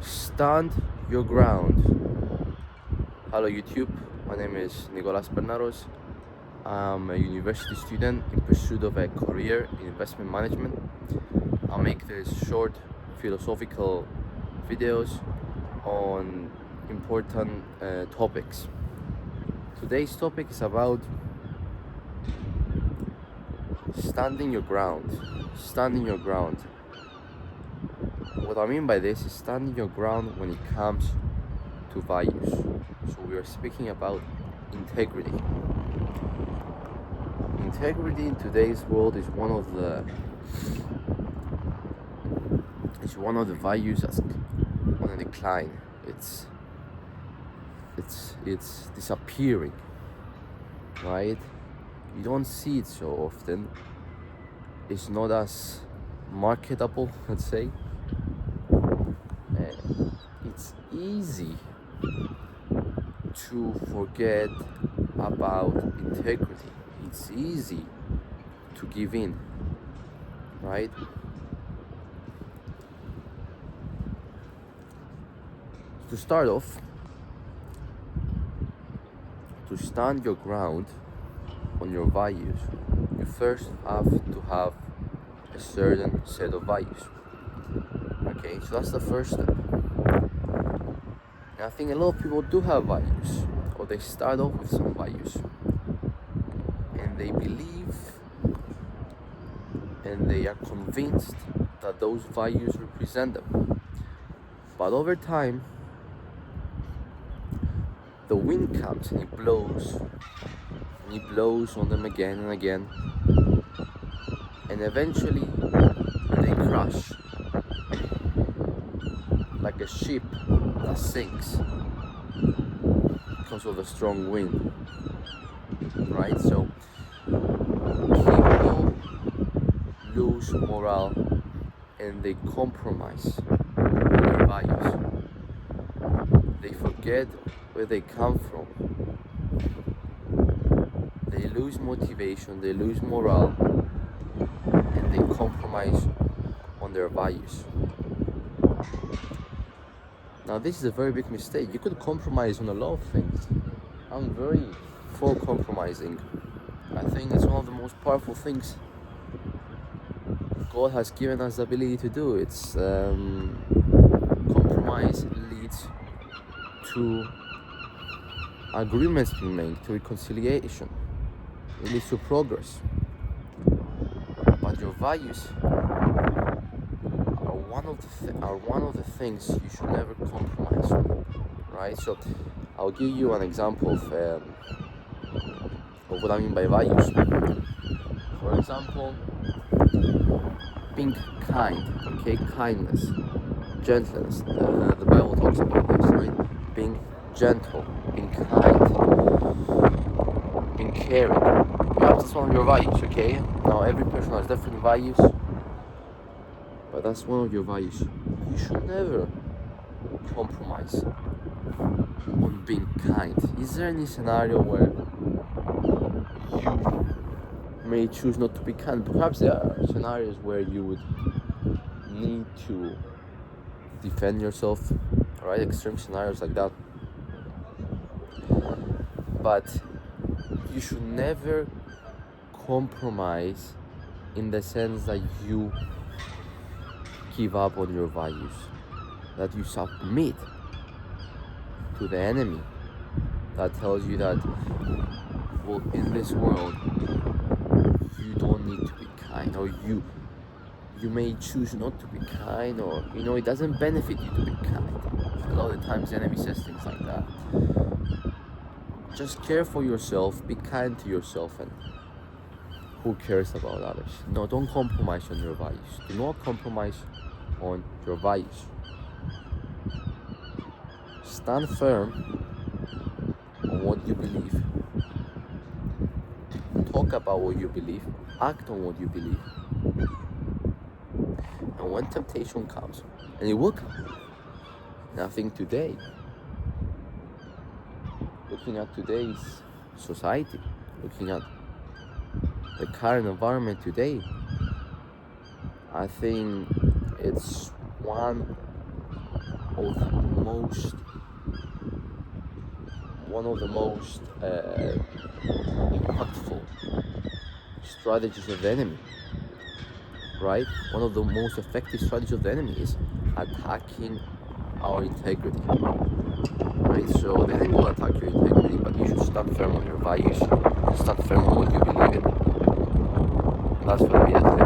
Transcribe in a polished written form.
Stand your ground. Hello YouTube, my name is Nicolas Bernaros. I'm a university student in pursuit of a career in investment management. I'll make these short philosophical videos on important topics. Today's topic is about standing your ground. Standing your ground. What I mean by this is standing your ground when it comes to values. So we are speaking about integrity. Integrity in today's world is one of the values that's on a decline. It's disappearing, right? You don't see it so often. It's not as marketable, let's say. It's easy to forget about integrity. It's easy to give in, right? To start off, to stand your ground on your values, you first have to have a certain set of values. Okay, so that's the first step. And I think a lot of people do have values, or they start off with some values, and they believe and they are convinced that those values represent them. But over time, the wind comes and it blows on them again and again, and eventually they crash like a ship that sinks because of a strong wind, right? So people lose morale and they compromise their values. They forget where they come from. They lose motivation, they lose morale, and they compromise on their values. Now this is a very big mistake. You could compromise on a lot of things. I'm very for compromising. I think it's one of the most powerful things God has given us the ability to do. It's compromise leads to agreements being made, to reconciliation. It leads to progress. But your values are one of the things you should never compromise on, right? So I'll give you an example of what I mean by values. For example, being kind, okay? Kindness, gentleness. The Bible talks about this, right? Being gentle, being kind, being caring. Perhaps that's one of your values, okay? Now every person has different values, but that's one of your values. You should never compromise on being kind. Is there any scenario where you may choose not to be kind? Perhaps there are scenarios where you would need to defend yourself, right? Extreme scenarios like that. But you should never compromise in the sense that you give up on your values, that you submit to the enemy that tells you that, well, in this world you don't need to be kind, or you may choose not to be kind, or it doesn't benefit you to be kind. A lot of the times the enemy says things like that. Just care for yourself, be kind to yourself, and who cares about others? No, don't compromise on your values. Do not compromise on your values. Stand firm on what you believe. Talk about what you believe. Act on what you believe. And when temptation comes, and it will come, and I think today, looking at today's society, looking at the current environment today, I think it's one most impactful strategies of the enemy, right? One of the most effective strategies of the enemy is attacking our integrity, right? So the enemy will attack your integrity, but you should stand firm on your values, stand firm on what you believe in. And that's what we have.